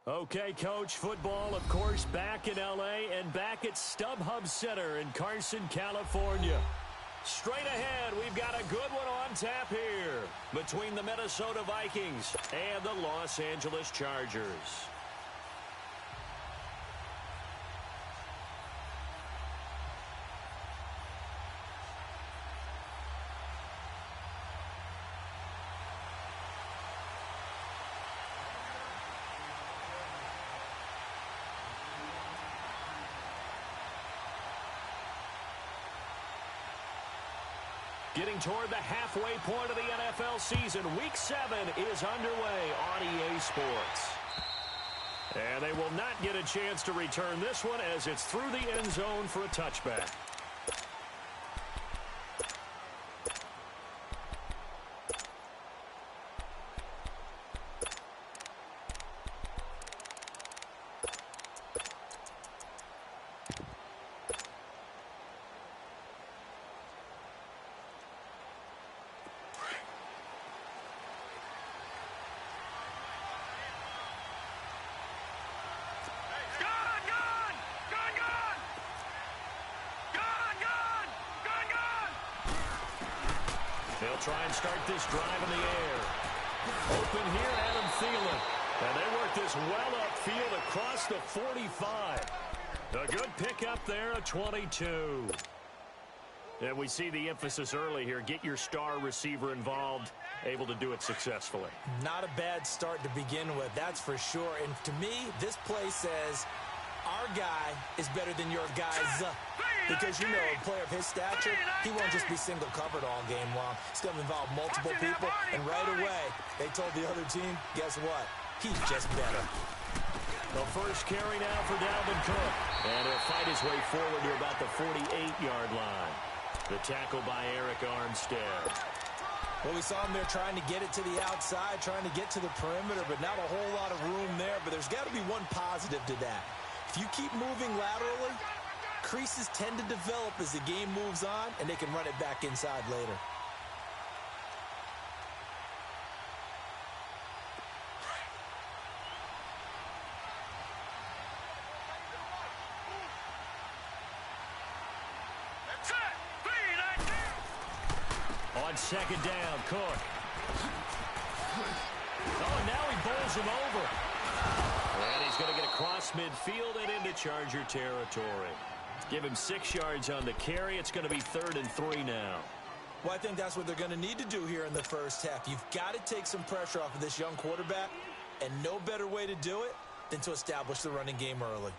Okay, Coach, football, of course, back in L.A. and back at StubHub Center in Carson, California. Straight ahead, we've got a good one on tap here between the Minnesota Vikings and the Los Angeles Chargers. Getting toward the halfway point of the NFL season, Week 7 is underway on EA Sports. And they will not get a chance to return this one as it's through the end zone for a touchback. They'll try and start this drive in the air. Open here, Adam Thielen. And they work this well upfield across the 45. A good pickup there, a 22. And we see the emphasis early here. Get your star receiver involved, able to do it successfully. Not a bad start to begin with, that's for sure. And to me, this play says our guy is better than your guys. Because, you know, a player of his stature, he won't just be single covered all game long. It's going to involve multiple people. And right away, they told the other team, guess what? He's just better. The first carry now for Dalvin Cook. And he'll fight his way forward to about the 48-yard line. The tackle by Eric Armstead. Well, we saw him there trying to get it to the outside, trying to get to the perimeter, but not a whole lot of room there. But there's got to be one positive to that. If you keep moving laterally, creases tend to develop as the game moves on, and they can run it back inside later. On second down, Cook. Oh, now he bowls him over. And he's going to get across midfield and into Charger territory. Give him 6 yards on the carry. It's going to be 3rd and 3 now. Well, I think that's what they're going to need to do here in the first half. You've got to take some pressure off of this young quarterback, and no better way to do it than to establish the running game early.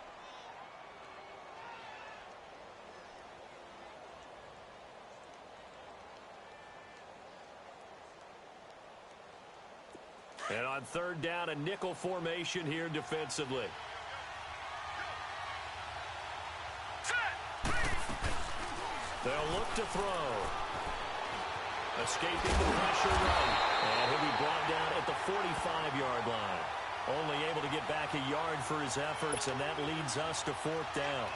And on 3rd down, a nickel formation here defensively. They'll look to throw. Escaping the pressure right. And he'll be brought down at the 45-yard line. Only able to get back a yard for his efforts, and that leads us to 4th down.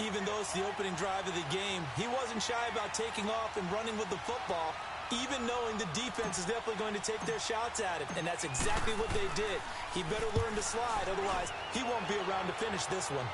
Even though it's the opening drive of the game, he wasn't shy about taking off and running with the football, even knowing the defense is definitely going to take their shots at him. And that's exactly what they did. He better learn to slide, otherwise he won't be around to finish this one.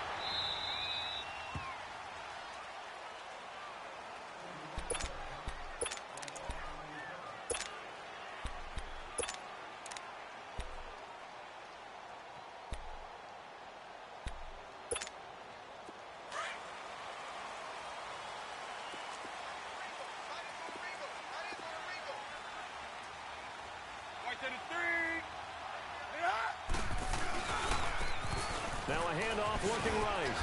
Now a handoff looking right.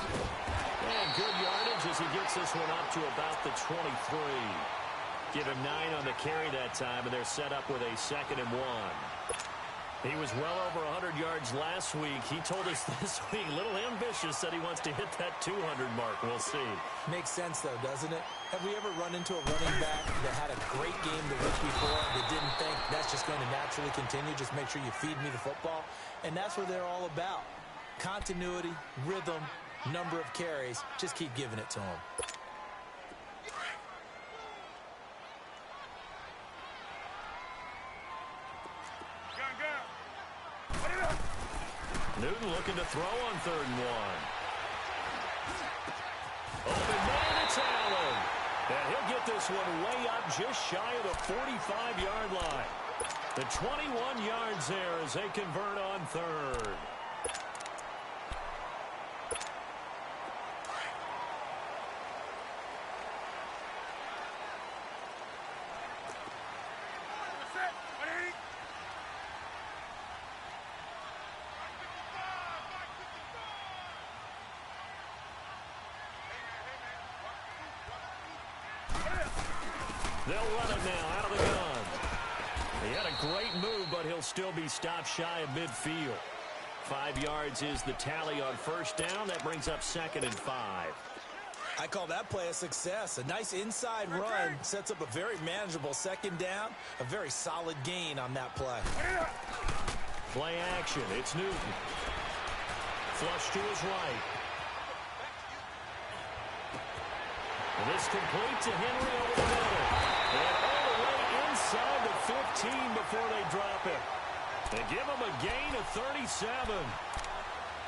And good yardage as he gets this one up to about the 23. Give him 9 on the carry that time, and they're set up with a 2nd and 1. He was well over 100 yards last week. He told us this week, a little ambitious, said he wants to hit that 200 mark. We'll see. Makes sense, though, doesn't it? Have we ever run into a running back that had a great game the week before that didn't think that's just going to naturally continue? Just make sure you feed me the football. And that's what they're all about. Continuity, rhythm, number of carries. Just keep giving it to him. Newton looking to throw on 3rd and 1. Open man, it's Allen. And he'll get this one way up just shy of the 45-yard line. The 21 yards there as they convert on 3rd. They'll run it now out of the gun. He had a great move, but he'll still be stopped shy of midfield. 5 yards is the tally on 1st down. That brings up 2nd and 5. I call that play a success. A nice inside run sets up a very manageable 2nd down. A very solid gain on that play. Play action. It's Newton. Flush to his right. And this complete to Henry over the middle. And all the way inside the 15 before they drop it. They give him a gain of 37.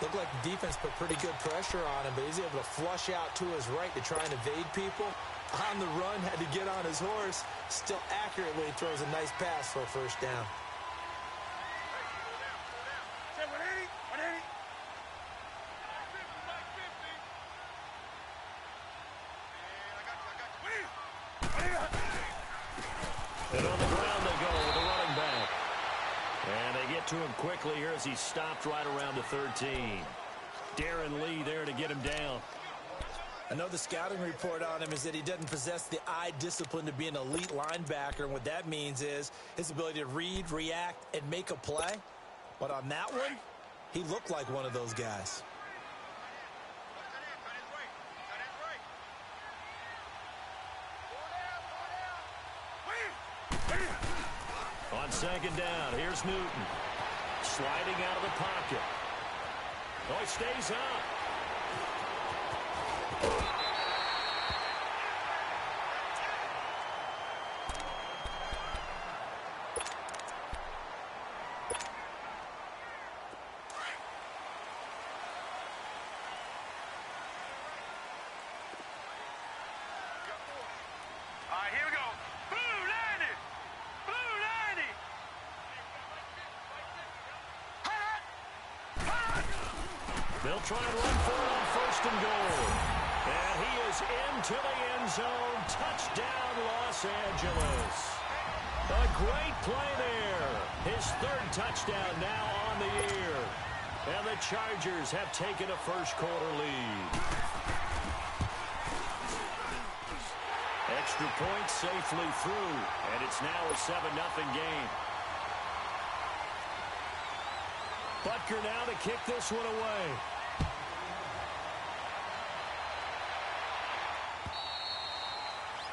Looked like the defense put pretty good pressure on him, but he's able to flush out to his right to try and evade people. On the run, had to get on his horse. Still accurately throws a nice pass for a 1st down. And on the ground they go with the running back. And they get to him quickly here as he's stopped right around the 13. Darren Lee there to get him down. I know the scouting report on him is that he doesn't possess the eye discipline to be an elite linebacker. And what that means is his ability to read, react, and make a play. But on that one, he looked like one of those guys. On 2nd down, here's Newton. Sliding out of the pocket. Oh, he stays up. Here we go. Blue 90. Blue 90. They'll try and run for it on 1st and goal. And he is into the end zone. Touchdown, Los Angeles. A great play there. His 3rd touchdown now on the year. And the Chargers have taken a 1st quarter lead. Extra point safely through, and it's now a 7-0 game. Butker now to kick this one away.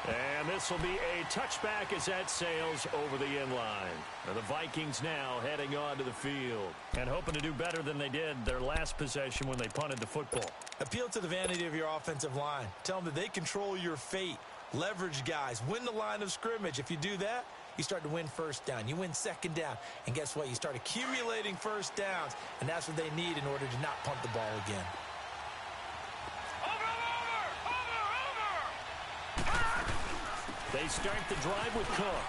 And this will be a touchback as that sails over the end line. And the Vikings now heading on to the field and hoping to do better than they did their last possession when they punted the football. Appeal to the vanity of your offensive line. Tell them that they control your fate. Leverage guys. Win the line of scrimmage. If you do that, you start to win 1st down. You win 2nd down. And guess what? You start accumulating 1st downs. And that's what they need in order to not punt the ball again. They start the drive with Cook.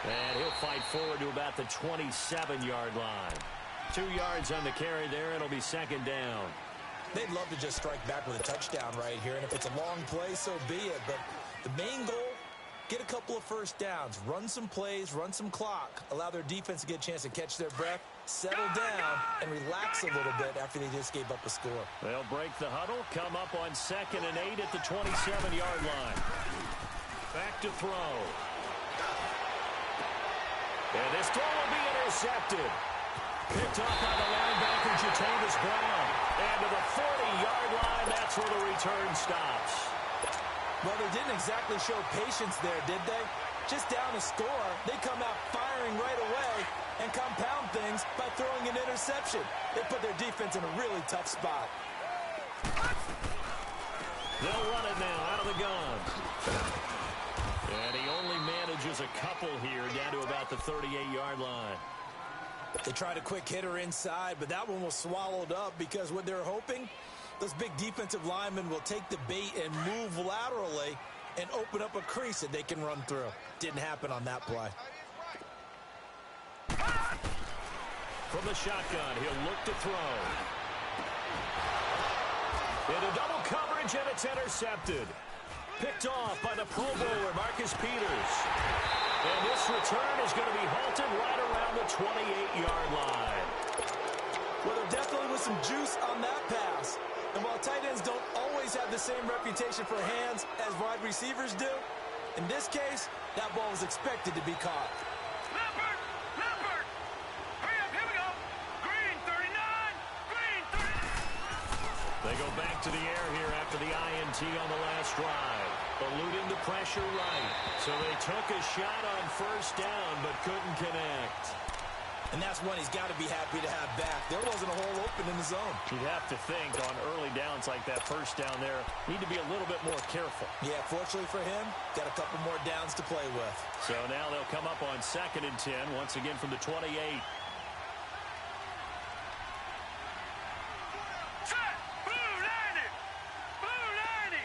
And he'll fight forward to about the 27-yard line. 2 yards on the carry there. It'll be 2nd down. They'd love to just strike back with a touchdown right here. And if it's a long play, so be it. But the main goal, get a couple of 1st downs. Run some plays, run some clock. Allow their defense to get a chance to catch their breath, settle down, and relax a little bit after they just gave up a score. They'll break the huddle, come up on 2nd and 8 at the 27-yard line. Back to throw. And this throw will be intercepted. Picked up by the linebacker, Jatavis Brown. And to the 40-yard line, that's where the return stops. Well, they didn't exactly show patience there, did they? Just down a score, they come out firing right away and compound things by throwing an interception. They put their defense in a really tough spot. They'll run it now out of the gun. And he only manages a couple here down to about the 38-yard line. They tried a quick hitter inside, but that one was swallowed up because what they're hoping, those big defensive linemen will take the bait and move laterally and open up a crease that they can run through. Didn't happen on that play. From the shotgun, he'll look to throw. Into double coverage, and it's intercepted. Picked off by the Pro Bowler, Marcus Peters. And this return is going to be halted right around the 28-yard line. Well, there definitely was some juice on that pass. And while tight ends don't always have the same reputation for hands as wide receivers do, in this case, that ball was expected to be caught. Leopard! Leopard! Hurry up, here we go! Green 39! Green 39! They go back to the air here after the INT on the last drive. Eluding the pressure right. So they took a shot on first down, but couldn't connect. And that's one he's got to be happy to have back. There wasn't a hole open in the zone. You'd have to think on early downs like that first down there, need to be a little bit more careful. Yeah, fortunately for him, got a couple more downs to play with. So now they'll come up on 2nd and 10, once again from the 28. Set! Blue 90! Blue 90!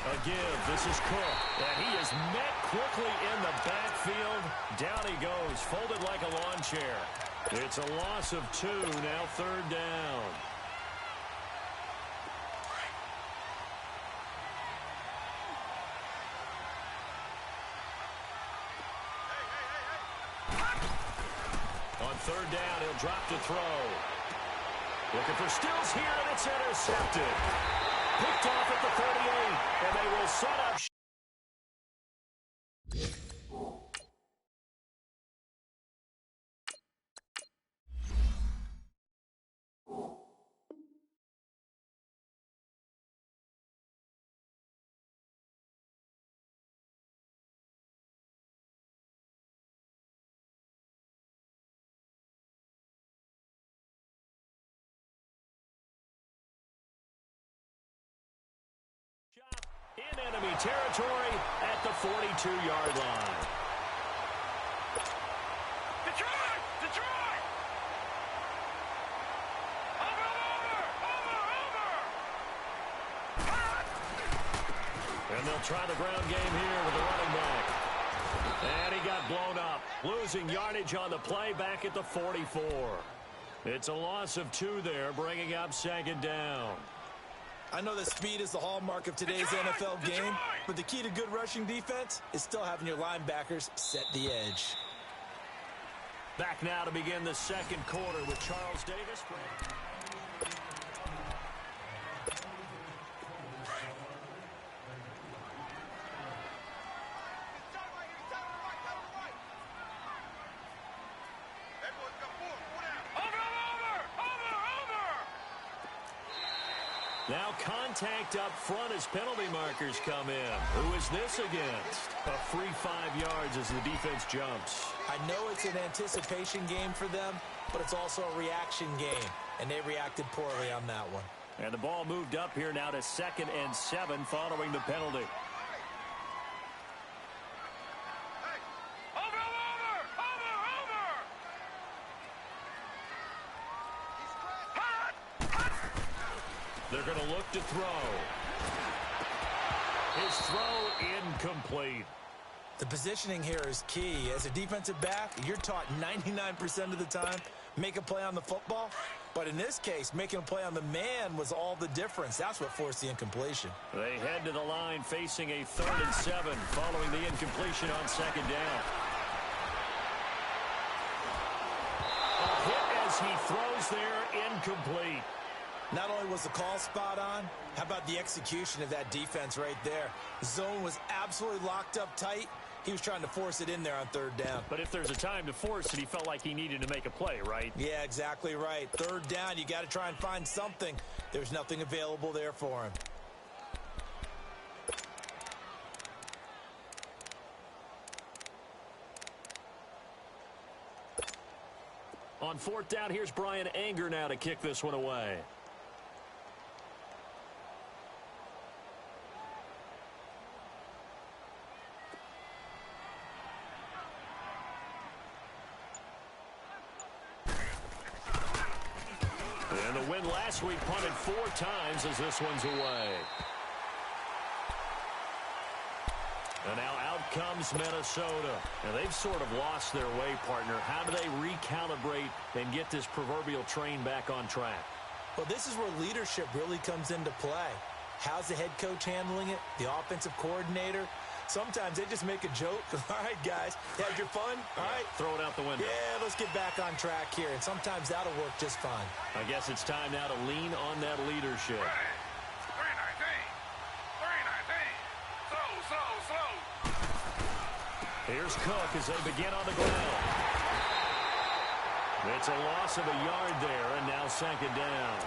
A give. This is Cook. And he is met quickly in the backfield. Down he goes, folded like a lawn chair. It's a loss of 2, now 3rd down. On 3rd down, he'll drop to throw. Looking for Stills here, and it's intercepted. Picked off at the 38, and they will set up. In enemy territory at the 42-yard line. Detroit! Detroit! Over! And they'll try the ground game here with the running back. And he got blown up. Losing yardage on the play back at the 44. It's a loss of 2 there, bringing up 2nd down. I know that speed is the hallmark of today's NFL game, but the key to good rushing defense is still having your linebackers set the edge. Back now to begin the 2nd quarter with Charles Davis. Now contact up front as penalty markers come in. Who is this against? A free 5 yards as the defense jumps. I know it's an anticipation game for them, but it's also a reaction game, and they reacted poorly on that one. And the ball moved up here now to 2nd and 7 following the penalty. They're going to look to throw. His throw incomplete. The positioning here is key. As a defensive back, you're taught 99% of the time, make a play on the football. But in this case, making a play on the man was all the difference. That's what forced the incompletion. They head to the line facing a 3rd and 7 following the incompletion on 2nd down. A hit as he throws there, incomplete. Not only was the call spot on, how about the execution of that defense right there? The zone was absolutely locked up tight. He was trying to force it in there on 3rd down. But if there's a time to force it, he felt like he needed to make a play, right? Yeah, exactly right. 3rd down, you got to try and find something. There's nothing available there for him. On 4th down, here's Brian Anger now to kick this one away. And the win last week punted 4 times as this one's away. And now out comes Minnesota. And they've sort of lost their way, partner. How do they recalibrate and get this proverbial train back on track? Well, this is where leadership really comes into play. How's the head coach handling it? The offensive coordinator? Sometimes they just make a joke. All right, guys, had your fun? All right. Throw it out the window. Yeah, let's get back on track here. And sometimes that'll work just fine. I guess it's time now to lean on that leadership. 319. Slow. Here's Cook as they begin on the ground. It's a loss of a yard there, and now second down.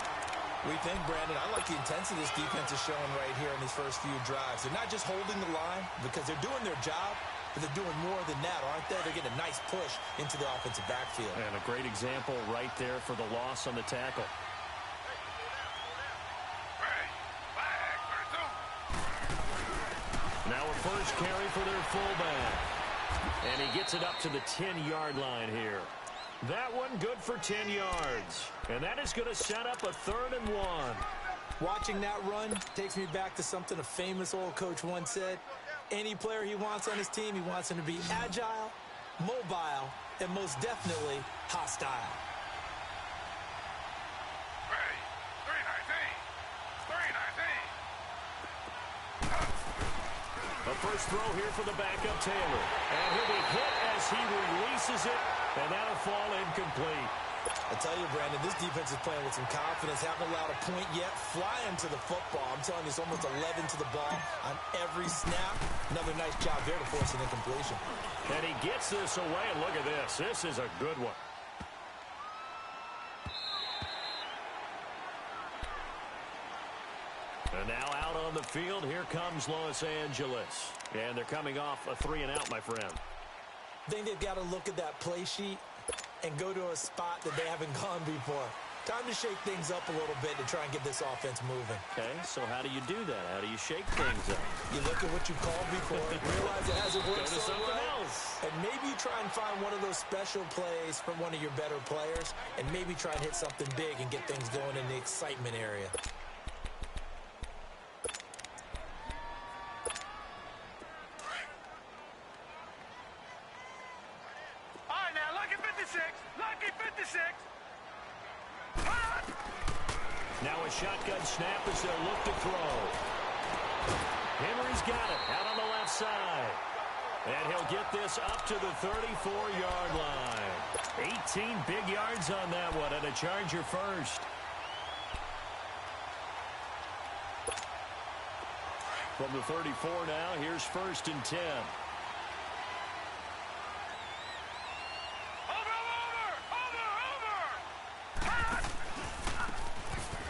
We think, Brandon, I like the intensity this defense is showing right here in these first few drives. They're not just holding the line because they're doing their job, but they're doing more than that, aren't they? They're getting a nice push into the offensive backfield. And a great example right there for the loss on the tackle. Now a first carry for their fullback. And he gets it up to the 10-yard line here. That one good for 10 yards. And that is going to set up a 3rd and 1. Watching that run takes me back to something a famous old coach once said. Any player he wants on his team, he wants him to be agile, mobile, and most definitely hostile. A first throw here for the backup, Taylor. And he'll be hit as he releases it, and that'll fall incomplete. I tell you, Brandon, this defense is playing with some confidence. Haven't allowed a point yet. Flying to the football. I'm telling you, it's almost 11 to the ball on every snap. Another nice job there to force an incompletion. And he gets this away, and look at this. This is a good one. And now out on the field, here comes Los Angeles. And they're coming off a 3-and-out, my friend. I think they've got to look at that play sheet and go to a spot that they haven't gone before. Time to shake things up a little bit to try and get this offense moving. Okay, so how do you do that? How do you shake things up? You look at what you called before, realize it hasn't worked Go to so something well, else. and maybe you try and find one of those special plays from one of your better players, and maybe try and hit something big and get things going in the excitement area. Now a shotgun snap as they'll look to throw. Henry's got it out on the left side. And he'll get this up to the 34-yard line. 18 big yards on that one, and a Charger first. From the 34 now, here's 1st and 10.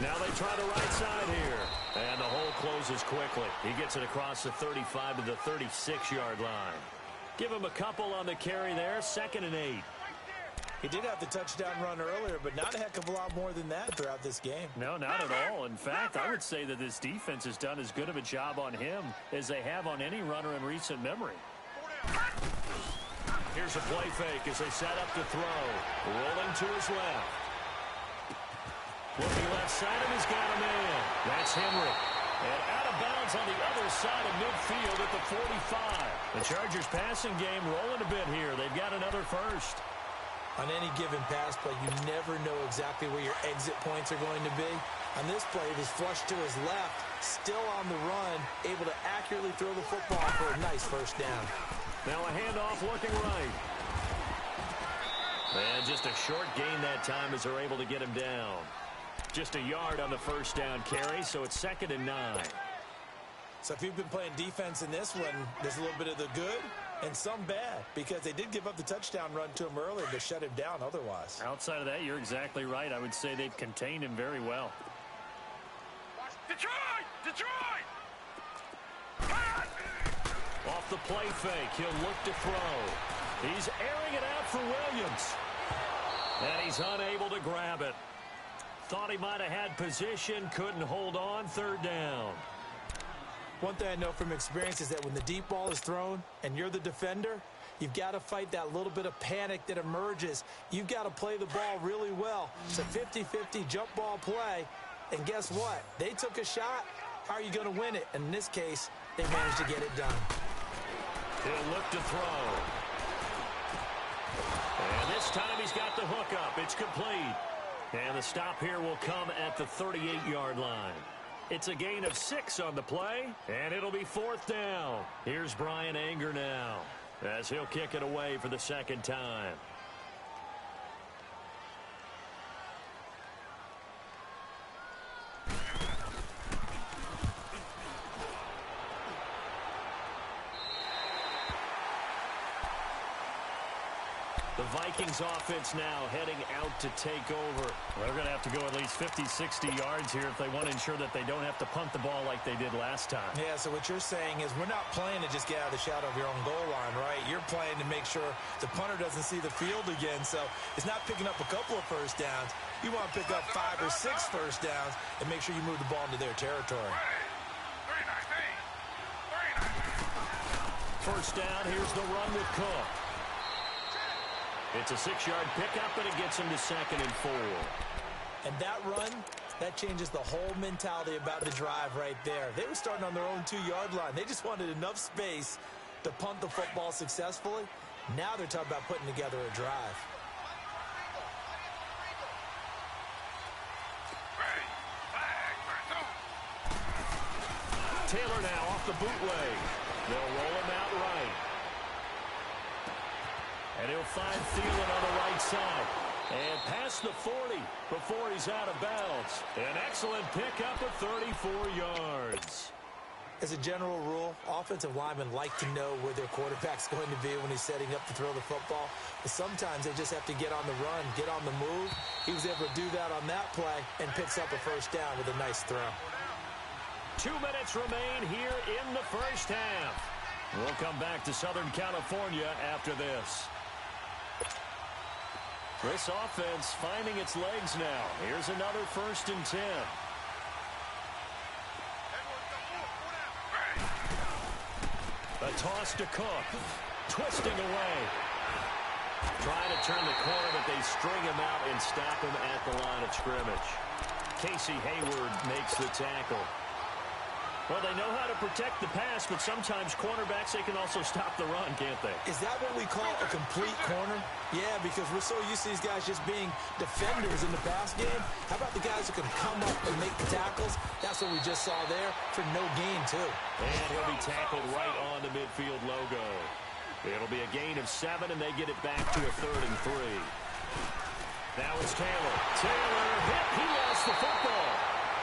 Now they try the right side here. And the hole closes quickly. He gets it across the 35 to the 36-yard line. Give him a couple on the carry there. 2nd and 8. He did have the touchdown run earlier, but not a heck of a lot more than that throughout this game. No, not at all. In fact, I would say that this defense has done as good of a job on him as they have on any runner in recent memory. Here's a play fake as they set up to throw. Rolling to his left. Looking left side, and he's got a man. That's Henry. And out of bounds on the other side of midfield at the 45. The Chargers passing game rolling a bit here. They've got another first. On any given pass play, you never know exactly where your exit points are going to be. On this play, it was flushed to his left, still on the run, able to accurately throw the football for a nice first down. Now a handoff looking right. And just a short gain that time as they're able to get him down. Just a yard on the first down carry, so it's 2nd and 9. So if you've been playing defense in this one, there's a little bit of the good and some bad, because they did give up the touchdown run to him earlier to shut him down otherwise. Outside of that, you're exactly right. I would say they've contained him very well. Detroit! Off the play fake, he'll look to throw. He's airing it out for Williams. And he's unable to grab it. Thought he might have had position, couldn't hold on, 3rd down. One thing I know from experience is that when the deep ball is thrown and you're the defender, You've got to fight that little bit of panic that emerges. You've got to play the ball really well. It's a 50-50 jump ball play. And guess what? They took a shot. How are you going to win it? And in this case, they managed to get it done. He'll look to throw. And this time he's got the hook up. It's complete. And the stop here will come at the 38-yard line. It's a gain of 6 on the play, and it'll be 4th down. Here's Bryan Anger now, as he'll kick it away for the second time. The Vikings offense now heading out to take over. They're going to have to go at least 50, 60 yards here if they want to ensure that they don't have to punt the ball like they did last time. Yeah, so what you're saying is we're not playing to just get out of the shadow of your own goal line, right? You're playing to make sure the punter doesn't see the field again. So it's not picking up a couple of first downs. You want to pick up 5 or 6 first downs and make sure you move the ball into their territory. First down, here's the run with Cook. It's a 6-yard pickup, and it gets him to 2nd and 4. And that run, that changes the whole mentality about the drive right there. They were starting on their own 2-yard line. They just wanted enough space to punt the football successfully. Now they're talking about putting together a drive. Taylor now off the bootleg. They'll roll him out right. And he'll find Thielen on the right side. And past the 40 before he's out of bounds. An excellent pickup of 34 yards. As a general rule, offensive linemen like to know where their quarterback's going to be when he's setting up to throw the football. But sometimes they just have to get on the run, get on the move. He was able to do that on that play and picks up a first down with a nice throw. 2 minutes remain here in the first half. We'll come back to Southern California after this. This offense finding its legs now. Here's another 1st and 10. A toss to Cook. Twisting away. Trying to turn the corner, but they string him out and stop him at the line of scrimmage. Casey Hayward makes the tackle. Well, they know how to protect the pass, but sometimes cornerbacks, they can also stop the run, can't they? Is that what we call a complete corner? Yeah, because we're so used to these guys just being defenders in the pass game. How about the guys who can come up and make the tackles? That's what we just saw there for no gain, too. And he'll be tackled right on the midfield logo. It'll be a gain of 7, and they get it back to a 3rd and 3. Now it's Taylor. Taylor hit. He lost the football.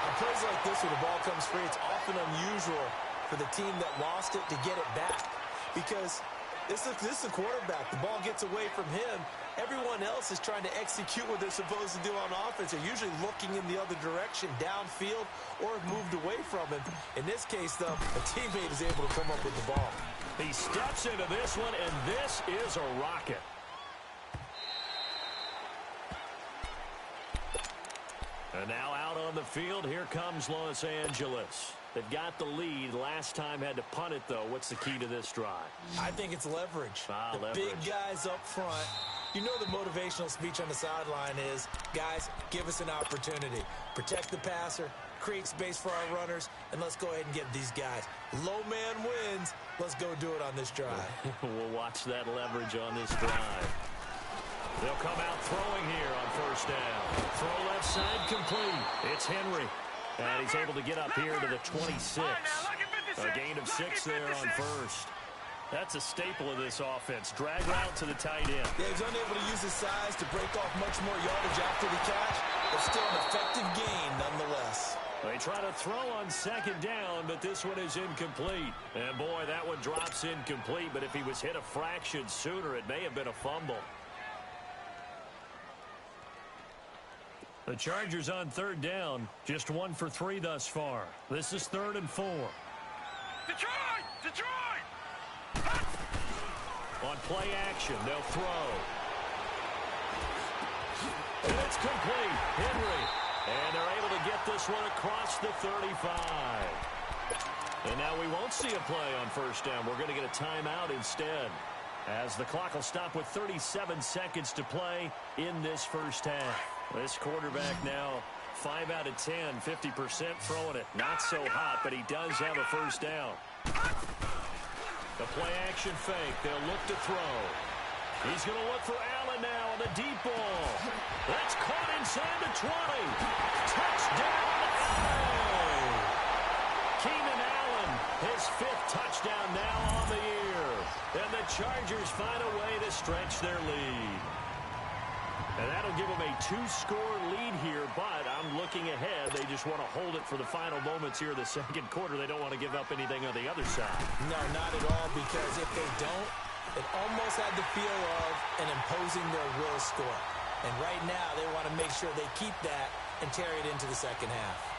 On plays like this where the ball comes free, it's often unusual for the team that lost it to get it back. Because this is a quarterback. The ball gets away from him. Everyone else is trying to execute what they're supposed to do on offense. They're usually looking in the other direction, downfield, or have moved away from him. In this case, though, a teammate is able to come up with the ball. He steps into this one, and this is a rocket. And now out on the field, here comes Los Angeles. They've got the lead. Last time had to punt it, though. What's the key to this drive? I think it's leverage. Leverage. Big guys up front. You know the motivational speech on the sideline is, guys, give us an opportunity. Protect the passer, create space for our runners, and let's go ahead and get these guys. Low man wins. Let's go do it on this drive. We'll watch that leverage on this drive. They'll come out throwing here on 1st down. Throw left side complete. It's Henry. And he's able to get up here to the 26. A gain of 6 there on 1st. That's a staple of this offense. Drag route to the tight end. Yeah, he's unable to use his size to break off much more yardage after the catch, but still an effective gain nonetheless. They try to throw on 2nd down, but this one is incomplete. And boy, that one drops incomplete, but if he was hit a fraction sooner, it may have been a fumble. The Chargers on 3rd down, just 1 for 3 thus far. This is 3rd and 4. Detroit! Detroit! On play action, they'll throw. And it's complete. Henry. And they're able to get this one across the 35. And now we won't see a play on 1st down. We're going to get a timeout instead. as the clock will stop with 37 seconds to play in this first half. This quarterback now 5 out of 10, 50% throwing it. Not so hot, but he does have a first down. The play action fake. They'll look to throw. He's going to look for Allen now on the deep ball. That's caught inside the 20. Touchdown, Allen! Keenan Allen, his 5th touchdown now on the year. And the Chargers find a way to stretch their lead. And that'll give them a 2-score lead here, but I'm looking ahead. They just want to hold it for the final moments here of the second quarter. They don't want to give up anything on the other side. No, not at all, because if they don't, it almost had the feel of an imposing their will score. And right now, they want to make sure they keep that and carry it into the second half.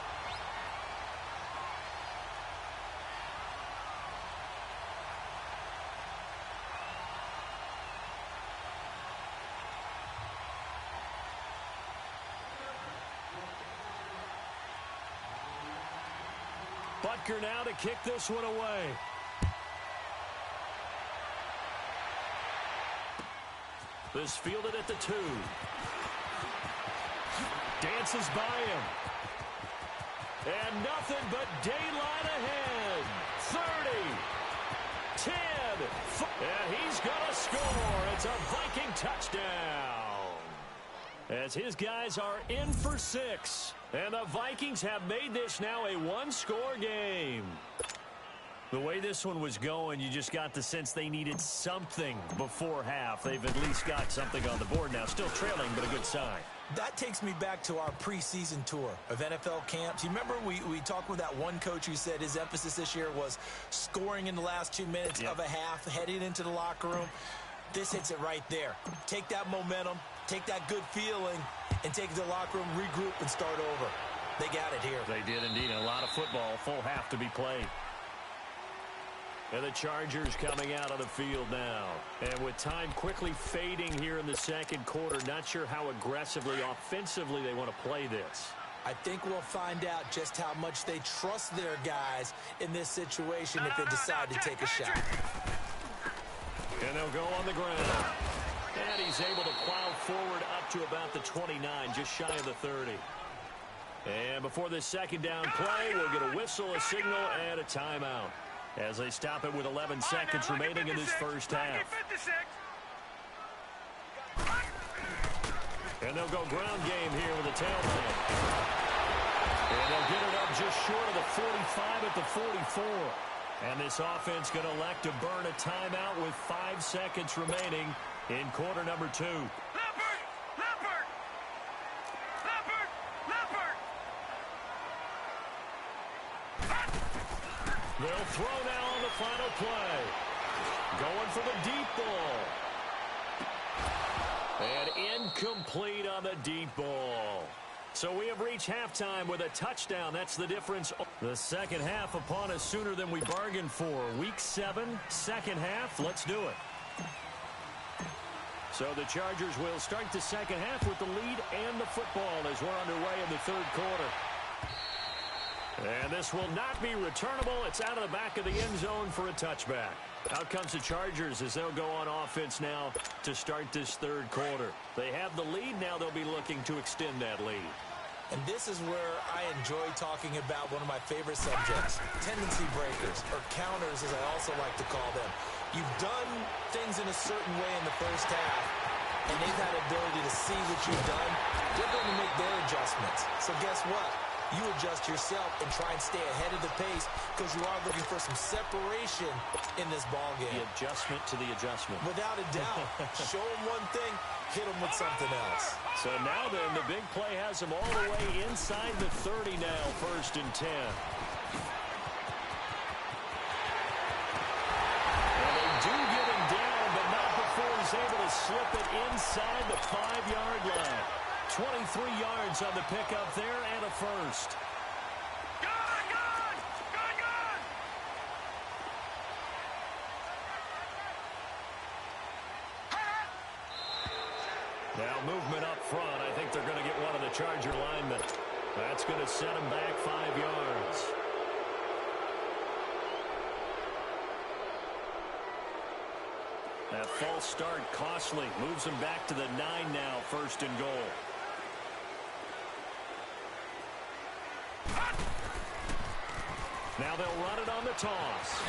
Butker now to kick this one away. This fielded at the 2. Dances by him. And nothing but daylight ahead. 30. 10. And he's going to score. It's a Viking touchdown. As his guys are in for 6. And the Vikings have made this now a 1-score game. The way this one was going, you just got the sense they needed something before half. They've at least got something on the board now. Still trailing, but a good sign. That takes me back to our preseason tour of NFL camps. You remember we talked with that one coach who said his emphasis this year was scoring in the last 2 minutes of a half, heading into the locker room. This hits it right there. Take that momentum, take that good feeling, and take it to the locker room, regroup, and start over. They got it here. They did indeed. A lot of football, full half to be played. And the Chargers coming out on the field now. And with time quickly fading here in the second quarter, not sure how aggressively, offensively they want to play this. I think we'll find out just how much they trust their guys in this situation if they decide to take a shot. And they'll go on the ground. And he's able to plow forward up to about the 29, just shy of the 30. And before this second down play, we'll get a whistle, a signal, and a timeout, as they stop it with 11 seconds remaining in this first half. And they'll go ground game here with a tailback. And they'll get it up just short of the 45 at the 44. And this offense going to elect to burn a timeout with 5 seconds remaining in quarter number 2. They'll throw now on the final play. Going for the deep ball. And incomplete on the deep ball. So we have reached halftime with a touchdown. That's the difference. The second half upon us sooner than we bargained for. Week 7, second half. Let's do it. So the Chargers will start the second half with the lead and the football as we're underway in the third quarter. And this will not be returnable. It's out of the back of the end zone for a touchback. Out comes the Chargers as they'll go on offense now to start this third quarter. They have the lead. Now they'll be looking to extend that lead. And this is where I enjoy talking about one of my favorite subjects, tendency breakers, or counters as I also like to call them. You've done things in a certain way in the first half, and they've had ability to see what you've done. They're going to make their adjustments. So guess what? You adjust yourself and try and stay ahead of the pace because you are looking for some separation in this ball game. The adjustment to the adjustment. Without a doubt. Show them one thing, hit them with something else. So now then, the big play has them all the way inside the 30 now, 1st and 10. And they do get him down, but not before he's able to slip it inside the 5-yard line. 23 yards on the pickup there and a first. Now movement up front. I think they're going to get one of the Charger linemen. That's going to set him back 5 yards. That false start costly. Moves them back to the 9 now, 1st and goal. Now they'll run it on the toss.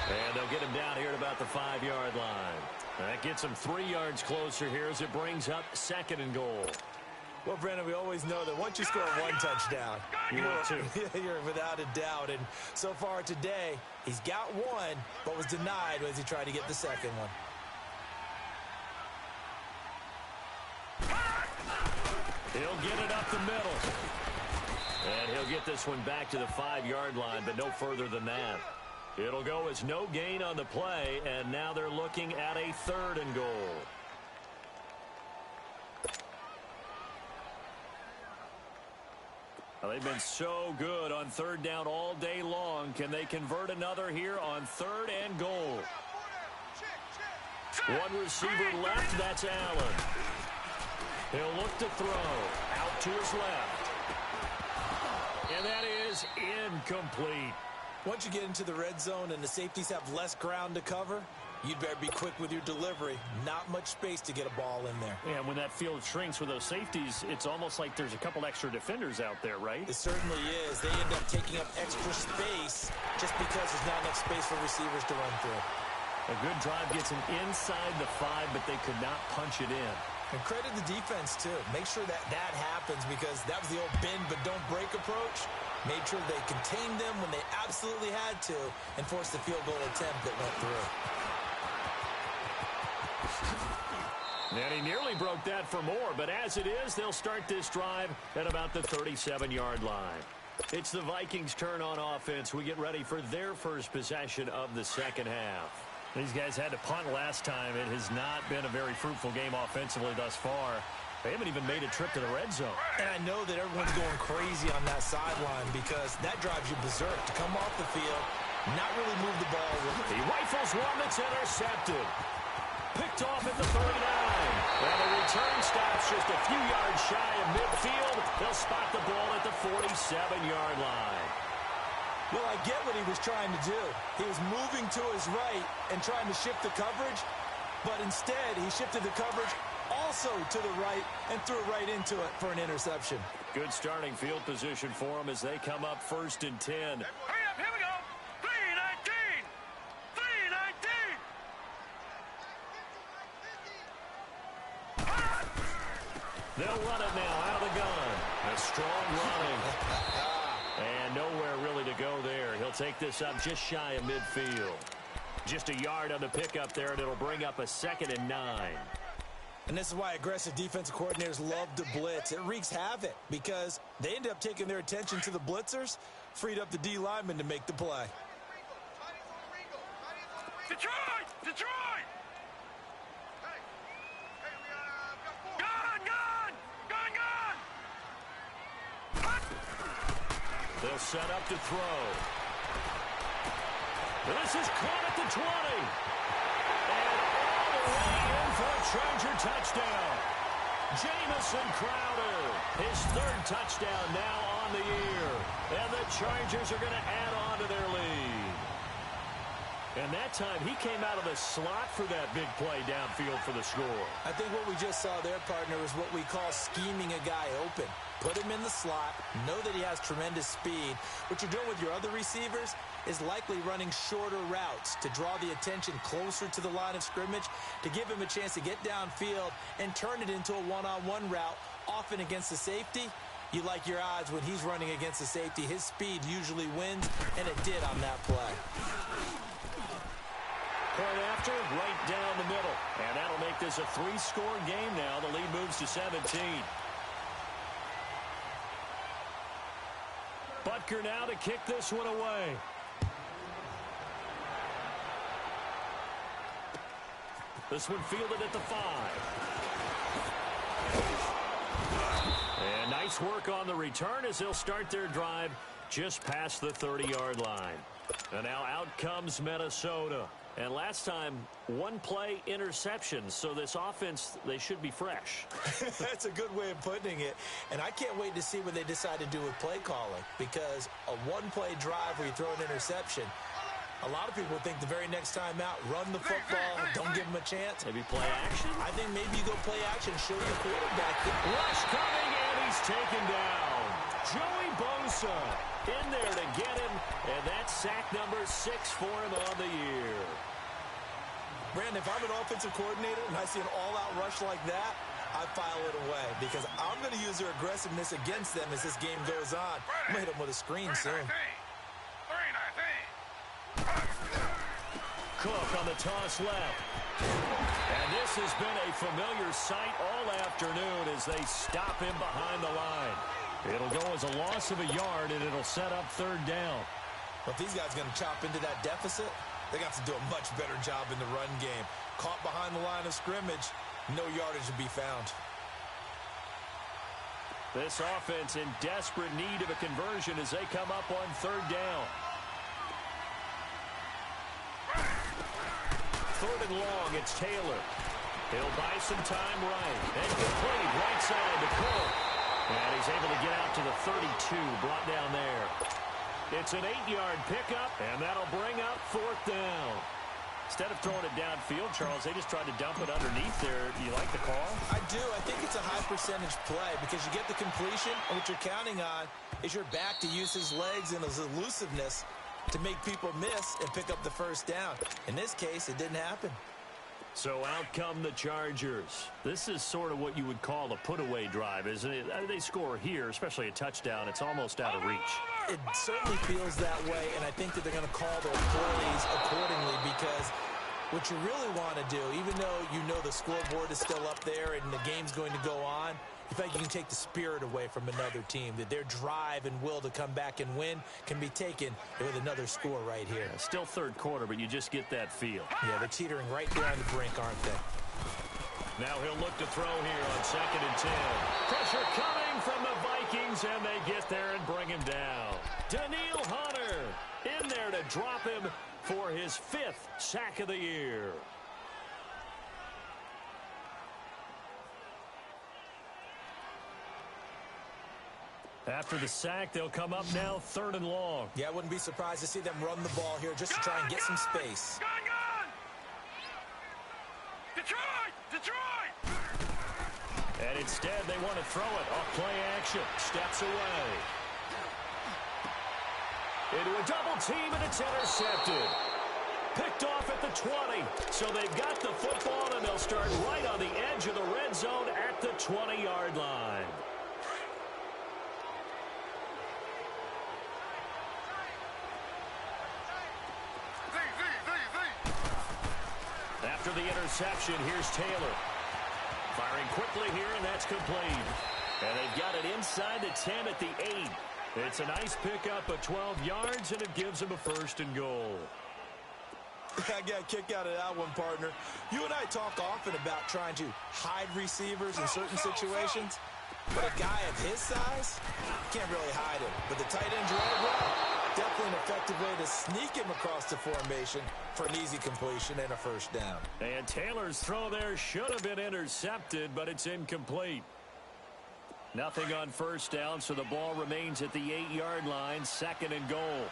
And they'll get him down here at about the 5-yard line. That gets him 3 yards closer here as it brings up 2nd and goal. Well, Brandon, we always know that once you score 1 touchdown, you're without a doubt. And so far today, he's got 1, but was denied as he tried to get the 2nd one. He'll get it up the middle. And he'll get this one back to the 5-yard line, but no further than that. It'll go as no gain on the play, and now they're looking at a 3rd and goal. Well, they've been so good on 3rd down all day long. Can they convert another here on 3rd and goal? One receiver left, that's Allen. He'll look to throw. Out to his left. And that is incomplete. Once you get into the red zone and the safeties have less ground to cover, you'd better be quick with your delivery. Not much space to get a ball in there. Yeah, when that field shrinks with those safeties, it's almost like there's a couple extra defenders out there, right? It certainly is. They end up taking up extra space just because there's not enough space for receivers to run through. A good drive gets them inside the 5, but they could not punch it in. And credit the defense, too. Make sure that happens because that was the old bend but don't break approach. Made sure they contained them when they absolutely had to and forced the field goal attempt that went through. And he nearly broke that for more, but as it is, they'll start this drive at about the 37-yard line. It's the Vikings' turn on offense. We get ready for their first possession of the 2nd half. These guys had to punt last time. It has not been a very fruitful game offensively thus far. They haven't even made a trip to the red zone. And I know that everyone's going crazy on that sideline because that drives you berserk to come off the field, not really move the ball. He rifles one that's intercepted. Picked off at the 39. And the return stops just a few yards shy of midfield. They'll spot the ball at the 47-yard line. Well, I get what he was trying to do. He was moving to his right and trying to shift the coverage, but instead he shifted the coverage also to the right and threw right into it for an interception. Good starting field position for them as they come up 1st and 10. Hurry up, here we go. 3-19. 3-19. They'll run it now out of the gun. A strong running. And nowhere really to go there. He'll take this up just shy of midfield. Just a yard on the pickup there, and it'll bring up a 2nd and 9. And this is why aggressive defensive coordinators love to blitz. It wreaks havoc because they end up taking their attention to the blitzers, freed up the D lineman to make the play. Detroit! Detroit! Gone! Gone! Gone! Gone! They'll set up to throw. This is caught at the 20. And all the way in for a Charger touchdown. Jamison Crowder, his 3rd touchdown now on the year. And the Chargers are going to add on to their lead. And that time, he came out of the slot for that big play downfield for the score. I think what we just saw there, partner, is what we call scheming a guy open. Put him in the slot, know that he has tremendous speed. What you're doing with your other receivers is likely running shorter routes to draw the attention closer to the line of scrimmage, to give him a chance to get downfield and turn it into a one-on-one route, often against the safety. You like your odds when he's running against the safety. His speed usually wins, and it did on that play. Point after, right down the middle. And that'll make this a 3-score game now. The lead moves to 17. Butker now to kick this one away. This one fielded at the 5. And nice work on the return as they'll start their drive just past the 30-yard line. And now out comes Minnesota. And last time, 1-play interception. So this offense, they should be fresh. That's a good way of putting it. And I can't wait to see what they decide to do with play calling. Because a 1-play drive where you throw an interception, A lot of people think the very next time out, run the football, don't give them a chance. Maybe play action? I think maybe you go play action, show your quarterback. Rush coming, and he's taken down. Joey Bosa in there to get him, and that's sack number 6 for him on the year. Brandon, if I'm an offensive coordinator and I see an all-out rush like that, I file it away because I'm going to use their aggressiveness against them as this game goes on. I'm going to hit them with a screen soon. 3-19. Cook on the toss left. And this has been a familiar sight all afternoon as they stop him behind the line. It'll go as a loss of a yard, and it'll set up 3rd down. But if these guys are going to chop into that deficit, they got to do a much better job in the run game. Caught behind the line of scrimmage, no yardage to be found. This offense in desperate need of a conversion as they come up on 3rd down. 3rd and long, it's Taylor. He'll buy some time right. And complete right side to Cook. And he's able to get out to the 32, brought down there. It's an 8-yard pickup, and that'll bring up 4th down. Instead of throwing it downfield, Charles, they just tried to dump it underneath there. Do you like the call? I do. I think it's a high-percentage play because you get the completion, and what you're counting on is your back to use his legs and his elusiveness to make people miss and pick up the 1st down. In this case, it didn't happen. So out come the Chargers. This is sort of what you would call a put-away drive, isn't it? They score here, especially a touchdown. It's almost out of reach. It certainly feels that way, and I think that they're going to call their plays accordingly because what you really want to do, even though you know the scoreboard is still up there and the game's going to go on, in fact, you can take the spirit away from another team, that their drive and will to come back and win can be taken with another score right here. Yeah, still 3rd quarter, but you just get that feel. Yeah, they're teetering right there on the brink, aren't they? Now he'll look to throw here on 2nd and 10. Pressure coming from the Vikings, and they get there and bring him down. Danielle Hunter in there to drop him for his 5th sack of the year. After the sack, they'll come up now 3rd and long. Yeah, I wouldn't be surprised to see them run the ball here just to try and get some space. Gun! Detroit! Detroit! And instead, they want to throw it off play action. Steps away. Into a double team, and it's intercepted. Picked off at the 20. So they've got the football, and they'll start right on the edge of the red zone at the 20-yard line. After the interception, here's Taylor. Firing quickly here, and that's complete. And they've got it inside the 10 at the 8. It's a nice pickup of 12 yards, and it gives them a 1st and goal. I got a kick out of that one, partner. You and I talk often about trying to hide receivers in certain situations. But a guy of his size, can't really hide him. But the tight end drag route, definitely an effective way to sneak him across the formation for an easy completion and a 1st down. And Taylor's throw there should have been intercepted, but it's incomplete. Nothing on 1st down, so the ball remains at the 8-yard line, 2nd and goal.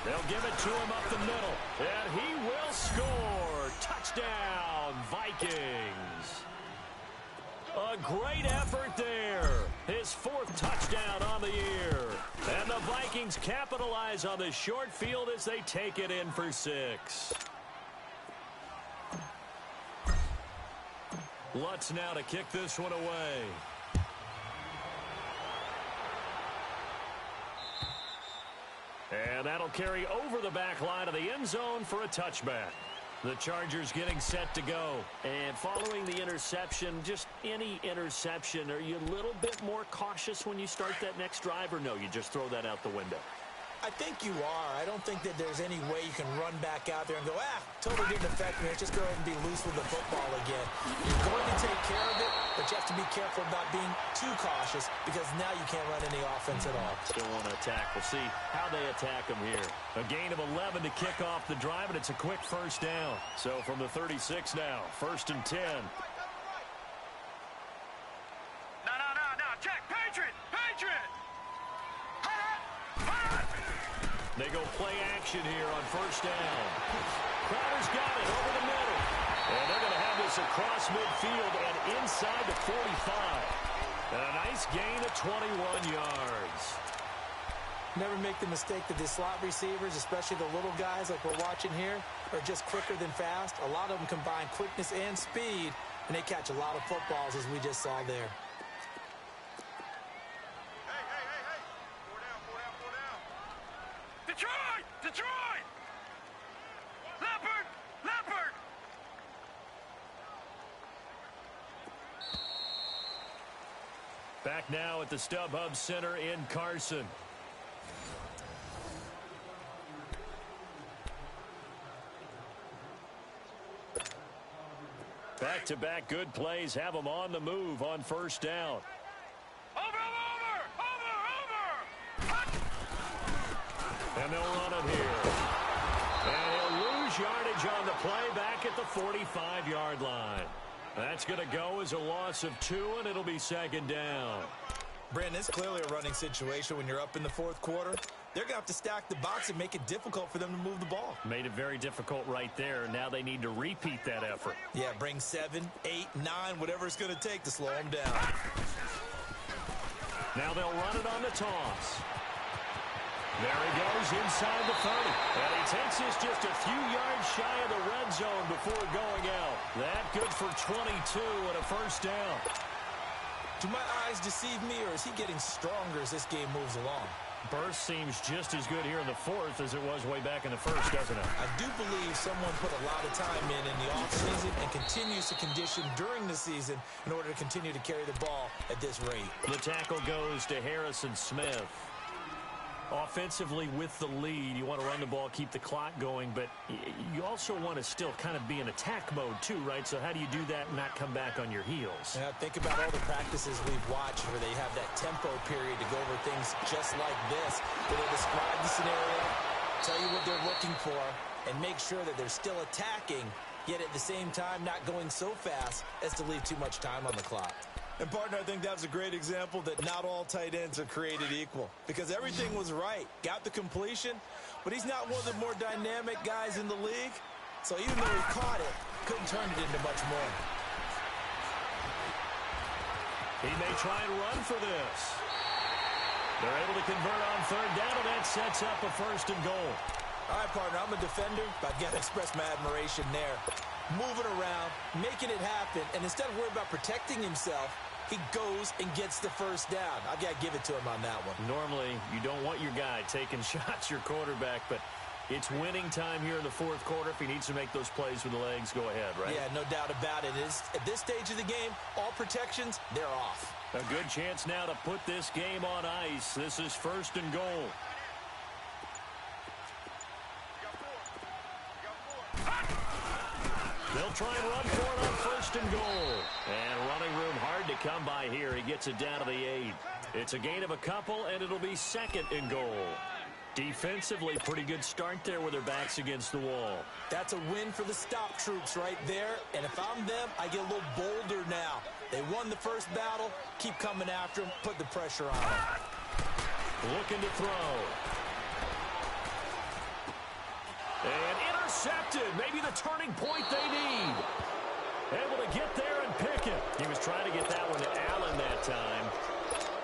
They'll give it to him up the middle, and he will score. Touchdown, Vikings. A great effort there. His 4th touchdown on the year. And the Vikings capitalize on the short field as they take it in for 6. Lutz now to kick this one away. And that'll carry over the back line of the end zone for a touchback. The Chargers getting set to go. And following the interception, just any interception, are you a little bit more cautious when you start that next drive, or no, you just throw that out the window? I think you are. I don't think that there's any way you can run back out there and go, totally didn't affect me. Let's just go ahead and be loose with the football again. You're going to take care of it, but you have to be careful about being too cautious because now you can't run any offense at all. Still want to attack. We'll see how they attack them here. A gain of 11 to kick off the drive, and it's a quick 1st down. So from the 36 now, 1st and 10. action here on first down. Crowder's got it over the middle. And they're going to have this across midfield and inside the 45. And a nice gain of 21 yards. Never make the mistake that the slot receivers, especially the little guys like we're watching here, are just quicker than fast. A lot of them combine quickness and speed, and they catch a lot of footballs, as we just saw there. Hey. 4 down. Detroit! Leopard! Back now at the StubHub Center in Carson. Back-to-back good plays have them on the move on first down. Over! And they'll run it here. And he'll lose yardage on the play back at the 45-yard line. That's going to go as a loss of 2, and it'll be second down. Brandon, it's clearly a running situation when you're up in the fourth quarter. They're going to have to stack the box and make it difficult for them to move the ball. Made it very difficult right there. Now they need to repeat that effort. Yeah, bring 7, 8, 9, whatever it's going to take to slow them down. Now they'll run it on the toss. There he goes inside the 30. And he takes this just a few yards shy of the red zone before going out. That good for 22 and a first down. Do my eyes deceive me, or is he getting stronger as this game moves along? Burst seems just as good here in the fourth as it was way back in the first, doesn't it? I do believe someone put a lot of time in the offseason and continues to condition during the season in order to continue to carry the ball at this rate. The tackle goes to Harrison Smith. Offensively with the lead, you want to run the ball, keep the clock going, but you also want to still kind of be in attack mode too, right? So how do you do that and not come back on your heels? Yeah, think about all the practices we've watched where they have that tempo period to go over things just like this, where they describe the scenario, tell you what they're looking for, and make sure that they're still attacking, yet at the same time not going so fast as to leave too much time on the clock. And, partner, I think that was a great example that not all tight ends are created equal, because everything was right. Got the completion, but he's not one of the more dynamic guys in the league. So even though he caught it, couldn't turn it into much more. He may try and run for this. They're able to convert on third down, and that sets up a first and goal. All right, partner, I'm a defender, but I've got to express my admiration there. Moving around, making it happen, and instead of worrying about protecting himself, he goes and gets the first down. I've got to give it to him on that one. Normally, you don't want your guy taking shots, your quarterback, but it's winning time here in the fourth quarter. If he needs to make those plays with the legs, go ahead, right? Yeah, no doubt about it. At this stage of the game, all protections, they're off. A good chance now to put this game on ice. This is first and goal. They'll try and run for it on first and goal. And running room hard to come by here. He gets it down to the 8. It's a gain of a couple, and it'll be second and goal. Defensively, pretty good start there with their backs against the wall. That's a win for the stop troops right there. And if I'm them, I get a little bolder now. They won the first battle. Keep coming after them. Put the pressure on them. Looking to throw. And intercepted. Maybe the turning point they need. Able to get there and pick it. He was trying to get that one to Allen that time.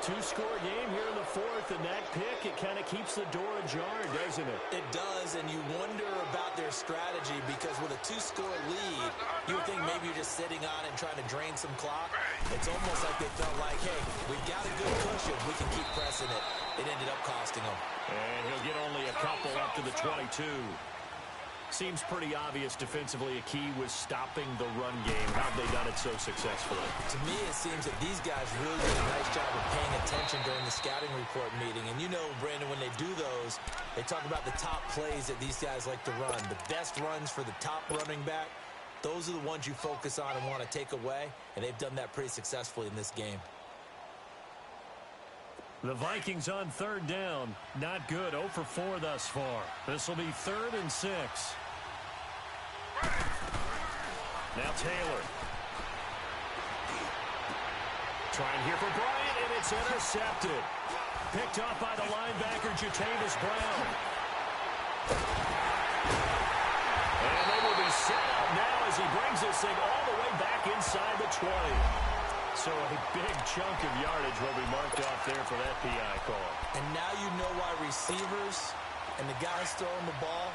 2-score game here in the fourth, and that pick, it kind of keeps the door ajar, doesn't it? It does, and you wonder about their strategy because with a 2-score lead, you would think maybe you're just sitting on it and trying to drain some clock. It's almost like they felt like, hey, we've got a good cushion. We can keep pressing it. It ended up costing them. And he'll get only a couple up to the 22. Seems pretty obvious defensively a key was stopping the run game. How have they done it so successfully? To me, it seems that these guys really did a nice job of paying attention during the scouting report meeting. And you know, Brandon, when they do those, they talk about the top plays that these guys like to run. The best runs for the top running back, those are the ones you focus on and want to take away. And they've done that pretty successfully in this game. The Vikings on third down. Not good. 0 for 4 thus far. This will be 3rd and 6. Now Taylor. Trying here for Bryant, and it's intercepted. Picked off by the linebacker, Jatavis Brown. thing all the way back inside the 20. So a big chunk of yardage will be marked off there for that PI call. And now you know why receivers and the guys throwing the ball,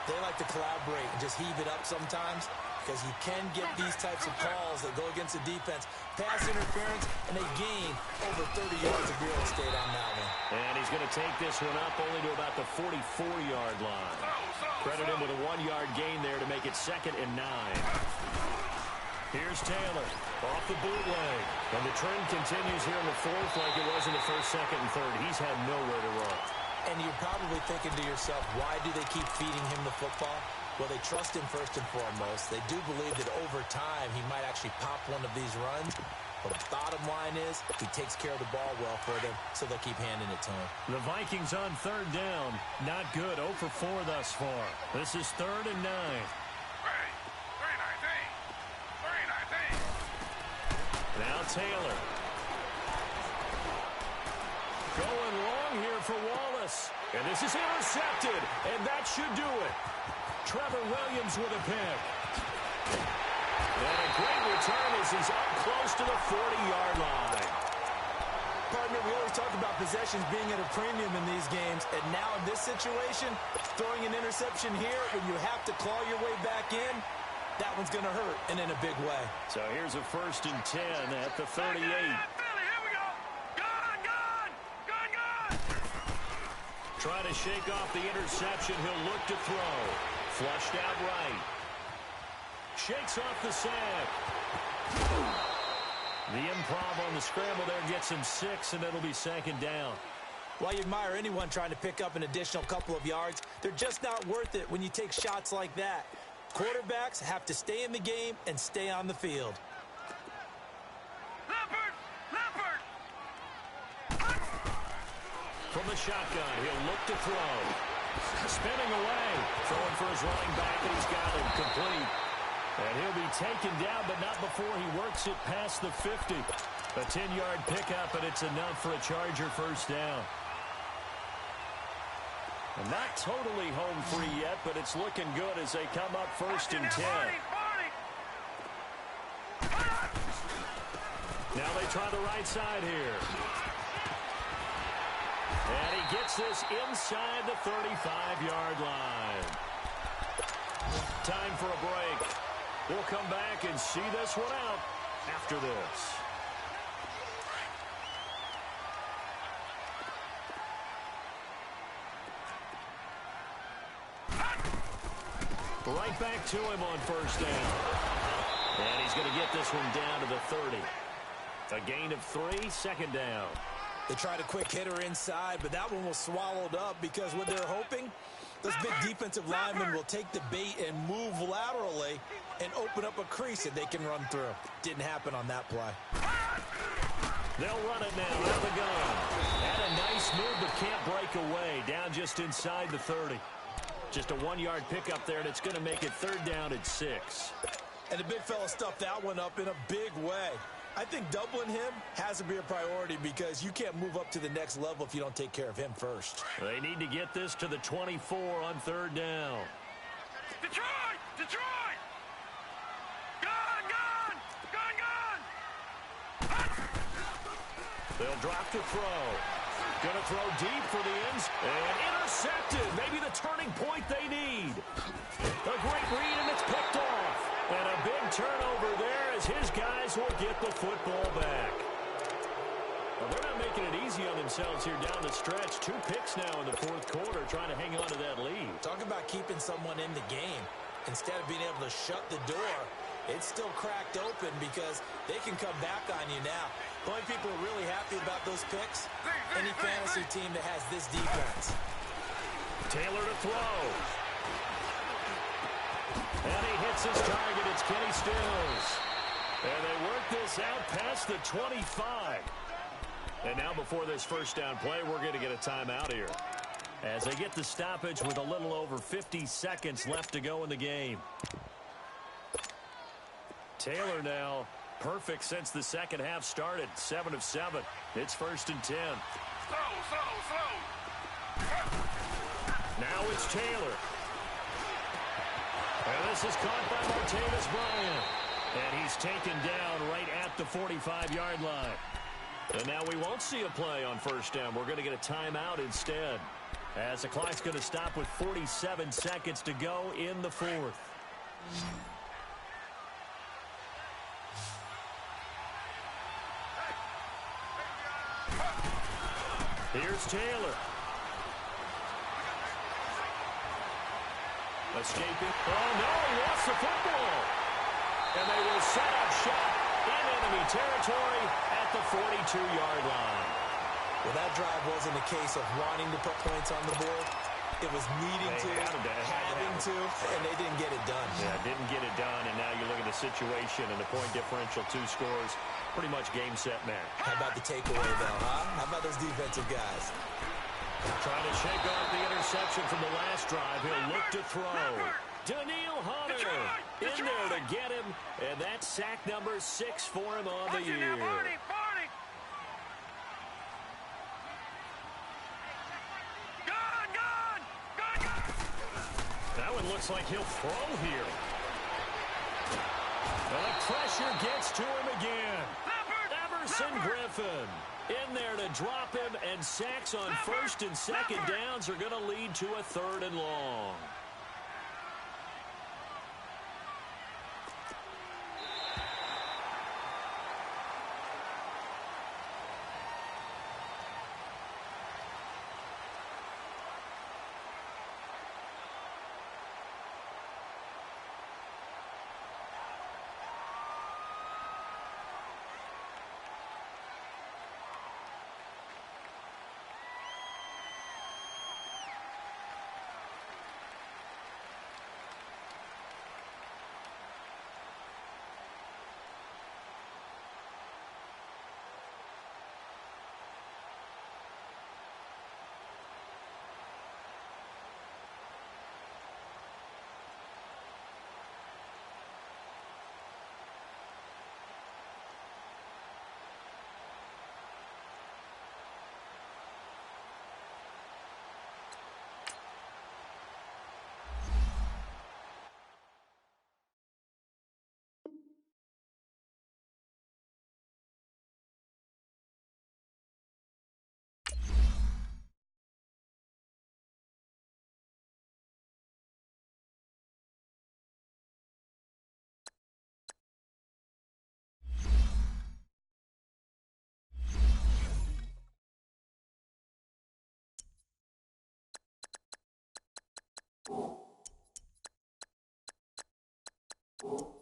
they like to collaborate and just heave it up sometimes, because you can get these types of calls that go against the defense. Pass interference, and they gain over 30 yards of real estate on that one. And he's going to take this one up only to about the 44-yard line. Credit him with a 1-yard gain there to make it 2nd and 9. Here's Taylor off the bootleg. And the trend continues here in the 4th like it was in the 1st, 2nd, and 3rd. He's had nowhere to run. And you're probably thinking to yourself, why do they keep feeding him the football? Well, they trust him first and foremost. They do believe that over time he might actually pop one of these runs. But the bottom line is he takes care of the ball well for them, so they'll keep handing it to him. The Vikings on 3rd down. Not good. 0 for 4 thus far. This is 3rd and 9. 3-19. Now Taylor. Going long here for Wallace. And this is intercepted. And that should do it. Trevor Williams with a pick. And a great return as he's up close to the 40-yard line. Partner, we always talk about possessions being at a premium in these games. And now in this situation, throwing an interception here when you have to claw your way back in, that one's going to hurt, and in a big way. So here's a 1st and 10 at the 38. Try to shake off the interception. He'll look to throw. Flushed out right. Shakes off the sack. The improv on the scramble there gets him 6, and it'll be 2nd down. While you admire anyone trying to pick up an additional couple of yards, they're just not worth it when you take shots like that. Quarterbacks have to stay in the game and stay on the field. From the shotgun, he'll look to throw. Spinning away. Throwing for his running back, and he's got him complete. And he'll be taken down, but not before he works it past the 50. A 10-yard pickup, and it's enough for a Charger 1st down. And not totally home free yet, but it's looking good as they come up 1st and 10. Now they try the right side here. And he gets this inside the 35-yard line. Time for a break. We'll come back and see this one out after this. Right back to him on 1st down. And he's going to get this one down to the 30. A gain of 3, 2nd down. They tried a quick hitter inside, but that one was swallowed up because what they're hoping, those big defensive linemen will take the bait and move laterally and open up a crease that they can run through. Didn't happen on that play. They'll run it now out of the gun. Had a nice move, but can't break away. Down just inside the 30. Just a 1-yard pickup there, and it's going to make it 3rd down at 6. And the big fella stuffed that one up in a big way. I think doubling him has to be a priority because you can't move up to the next level if you don't take care of him first. They need to get this to the 24 on 3rd down. Detroit! Detroit! Gun! Gun! Gun! Gun! They'll drop to throw. Gonna throw deep for the ends. And intercepted. Maybe the turning point they need. A great read, and it's picked off. And a big turnover there as his guys will get the football back. Well, they're not making it easy on themselves here down the stretch. 2 picks now in the 4th quarter trying to hang on to that lead. Talk about keeping someone in the game. Instead of being able to shut the door, it's still cracked open because they can come back on you now. The only people who are really happy about those picks, any fantasy team that has this defense. Taylor to throw. And he hits his target. It's Kenny Stills. And they work this out past the 25. And now before this 1st down play, we're going to get a timeout here. As they get the stoppage with a little over 50 seconds left to go in the game. Taylor now perfect since the 2nd half started. 7 of 7. It's 1st and 10. Now it's Taylor. And this This is caught by Martavis Bryant. And he's taken down right at the 45-yard line. And now we won't see a play on first down. We're going to get a timeout instead, as the clock's going to stop with 47 seconds to go in the fourth. Here's Taylor. Escaping. Oh, no, he lost the football. And they will set up shop in enemy territory at the 42-yard line. Well, that drive wasn't a case of wanting to put points on the board. It was needing to, having to, and they didn't get it done. Yeah, didn't get it done, and now you look at the situation and the point differential, 2 scores, pretty much game, set, match. How about the takeaway, though, huh? How about those defensive guys? Trying to shake off the interception from the last drive. He'll look to throw. Danielle Hunter in there to get him, and that's sack number 6 for him on the year. That one looks like he'll throw here. The pressure gets to him again. Everson Griffin in there to drop him, and sacks on first and second downs are going to lead to a 3rd and long. You